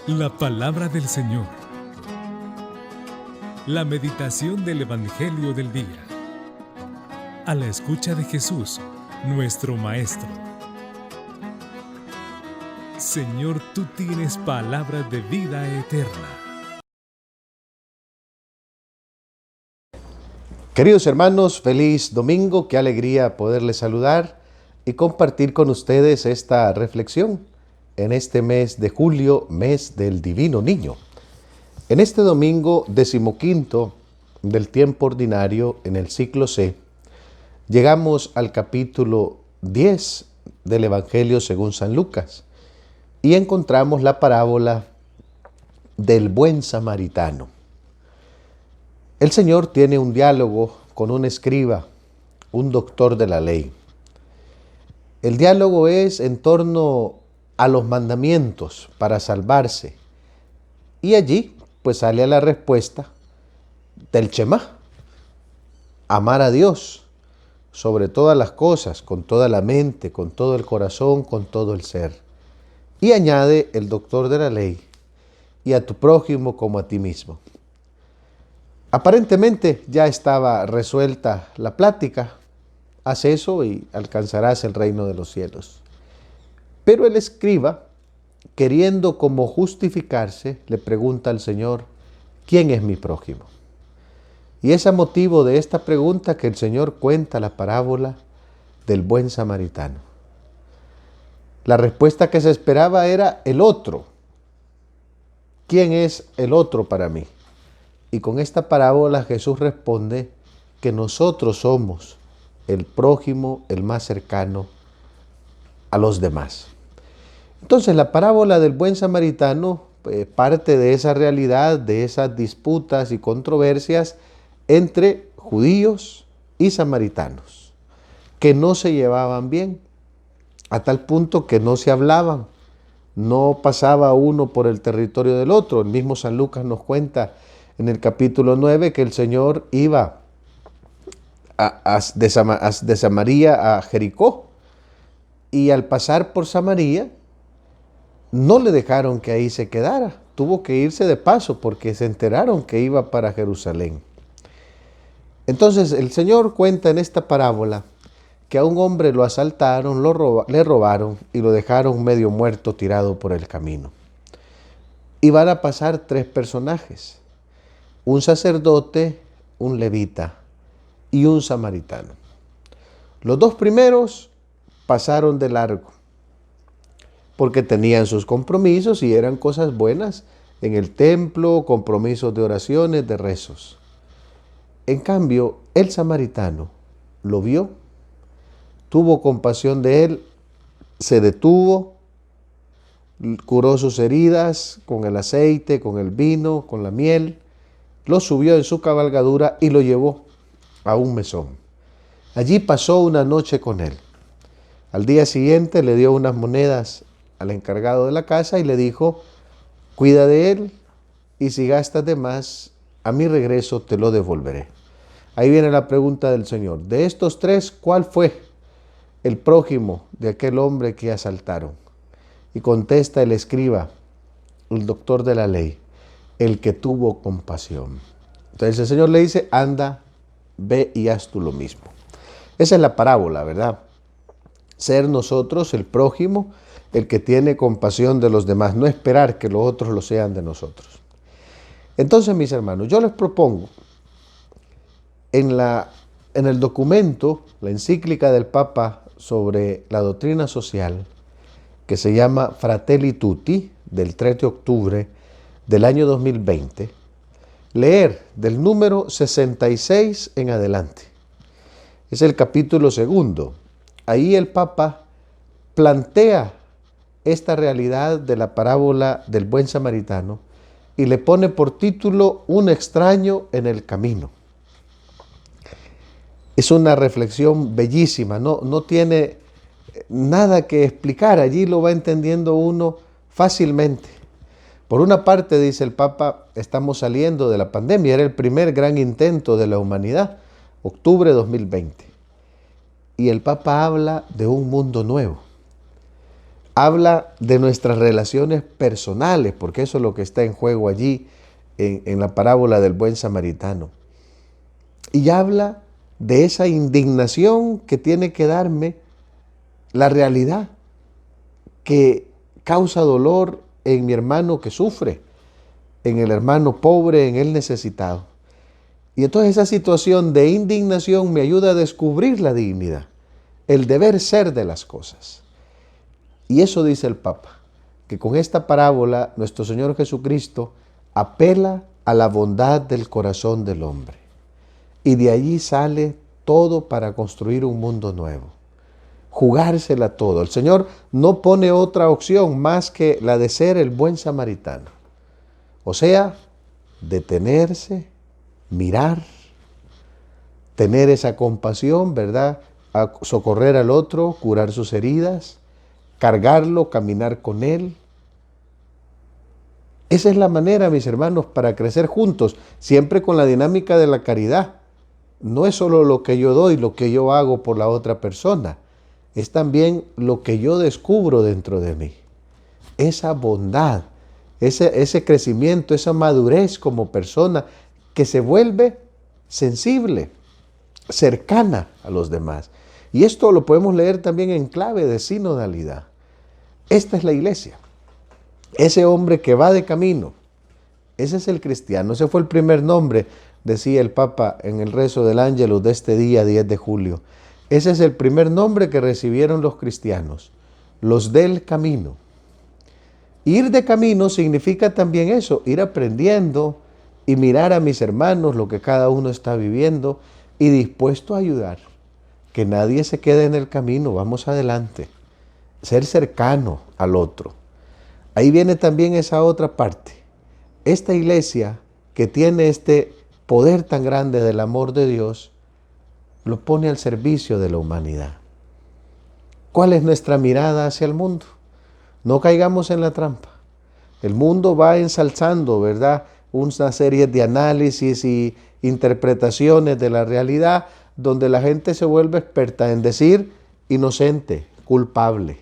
La palabra del Señor. La meditación del Evangelio del día. A la escucha de Jesús, nuestro Maestro. Señor, tú tienes palabras de vida eterna. Queridos hermanos, feliz domingo, qué alegría poderles saludar y compartir con ustedes esta reflexión en este mes de julio, mes del Divino Niño. En este domingo 15 del tiempo ordinario en el ciclo C, llegamos al capítulo 10 del Evangelio según San Lucas y encontramos la parábola del buen samaritano. El Señor tiene un diálogo con un escriba, un doctor de la ley. El diálogo es en torno a los mandamientos para salvarse. Y allí pues sale a la respuesta del Shema. Amar a Dios sobre todas las cosas, con toda la mente, con todo el corazón, con todo el ser. Y añade el doctor de la ley, y a tu prójimo como a ti mismo. Aparentemente ya estaba resuelta la plática. Haz eso y alcanzarás el reino de los cielos. Pero el escriba, queriendo como justificarse, le pregunta al Señor, ¿quién es mi prójimo? Y es a motivo de esta pregunta que el Señor cuenta la parábola del buen samaritano. La respuesta que se esperaba era el otro. ¿Quién es el otro para mí? Y con esta parábola Jesús responde que nosotros somos el prójimo, el más cercano a los demás. Entonces la parábola del buen samaritano parte de esa realidad, de esas disputas y controversias entre judíos y samaritanos, que no se llevaban bien, a tal punto que no se hablaban, no pasaba uno por el territorio del otro. El mismo San Lucas nos cuenta en el capítulo 9 que el Señor iba de Samaria a Jericó, y al pasar por Samaria no le dejaron que ahí se quedara, tuvo que irse de paso porque se enteraron que iba para Jerusalén. Entonces el Señor cuenta en esta parábola que a un hombre lo asaltaron, le robaron y lo dejaron medio muerto tirado por el camino. Y van a pasar tres personajes: un sacerdote, un levita y un samaritano. Los dos primeros pasaron de largo porque tenían sus compromisos y eran cosas buenas en el templo, compromisos de oraciones, de rezos. En cambio, el samaritano lo vio, tuvo compasión de él, se detuvo, curó sus heridas con el aceite, con el vino, con la miel, lo subió en su cabalgadura y lo llevó a un mesón. Allí pasó una noche con él. Al día siguiente le dio unas monedas al encargado de la casa y le dijo, cuida de él y si gastas de más, a mi regreso te lo devolveré. Ahí viene la pregunta del Señor. De estos tres, ¿cuál fue el prójimo de aquel hombre que asaltaron? Y contesta el escriba, el doctor de la ley, el que tuvo compasión. Entonces el Señor le dice, anda, ve y haz tú lo mismo. Esa es la parábola, ¿verdad? Ser nosotros el prójimo, el que tiene compasión de los demás, no esperar que los otros lo sean de nosotros. Entonces, mis hermanos, yo les propongo en el documento, la encíclica del Papa sobre la doctrina social, que se llama Fratelli Tutti, del 3 de octubre del año 2020, leer del número 66 en adelante. Es el capítulo 2. Ahí el Papa plantea esta realidad de la parábola del buen samaritano y le pone por título Un extraño en el camino. Es una reflexión bellísima, no tiene nada que explicar, allí lo va entendiendo uno fácilmente. Por una parte, dice el Papa, estamos saliendo de la pandemia, era el primer gran intento de la humanidad, octubre de 2020. Y el Papa habla de un mundo nuevo. habla de nuestras relaciones personales, porque eso es lo que está en juego allí en la parábola del buen samaritano. Y habla de esa indignación que tiene que darme la realidad, que causa dolor en mi hermano que sufre, en el hermano pobre, en el necesitado. Y entonces esa situación de indignación me ayuda a descubrir la dignidad, el deber ser de las cosas. Y eso dice el Papa, que con esta parábola nuestro Señor Jesucristo apela a la bondad del corazón del hombre. Y de allí sale todo para construir un mundo nuevo. Jugársela todo. El Señor no pone otra opción más que la de ser el buen samaritano. O sea, detenerse, mirar, tener esa compasión, ¿verdad? A socorrer al otro, curar sus heridas, cargarlo, caminar con él. Esa es la manera, mis hermanos, para crecer juntos, siempre con la dinámica de la caridad. No es solo lo que yo doy, lo que yo hago por la otra persona, es también lo que yo descubro dentro de mí. Esa bondad, ese crecimiento, esa madurez como persona que se vuelve sensible, cercana a los demás. Y esto lo podemos leer también en clave de sinodalidad. Esta es la iglesia. Ese hombre que va de camino, ese es el cristiano. Ese fue el primer nombre, decía el Papa en el rezo del Ángelus de este día 10 de julio. Ese es el primer nombre que recibieron los cristianos, los del camino. Ir de camino significa también eso, ir aprendiendo y mirar a mis hermanos lo que cada uno está viviendo y dispuesto a ayudar. Que nadie se quede en el camino, vamos adelante. Ser cercano al otro. Ahí viene también esa otra parte. Esta iglesia que tiene este poder tan grande del amor de Dios, lo pone al servicio de la humanidad. ¿Cuál es nuestra mirada hacia el mundo? No caigamos en la trampa. El mundo va ensalzando, ¿verdad?, una serie de análisis y interpretaciones de la realidad donde la gente se vuelve experta en decir inocente, culpable,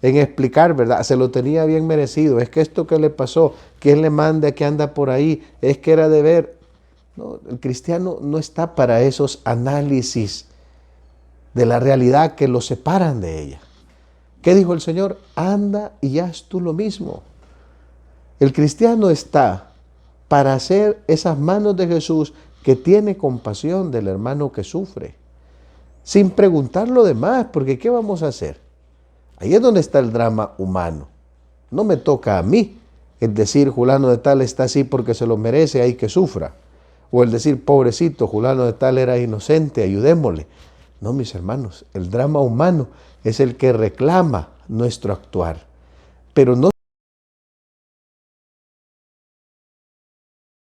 en explicar, ¿verdad? Se lo tenía bien merecido, es que esto que le pasó, quién le manda que anda por ahí, es que era deber. No, el cristiano no está para esos análisis de la realidad que lo separan de ella. ¿Qué dijo el Señor? Anda y haz tú lo mismo. El cristiano está para hacer esas manos de Jesús que tiene compasión del hermano que sufre, sin preguntar lo demás, porque ¿qué vamos a hacer? Ahí es donde está el drama humano. No me toca a mí el decir fulano de tal está así porque se lo merece, hay que sufra. O el decir pobrecito, fulano de tal era inocente, ayudémosle. No, mis hermanos, el drama humano es el que reclama nuestro actuar. Pero no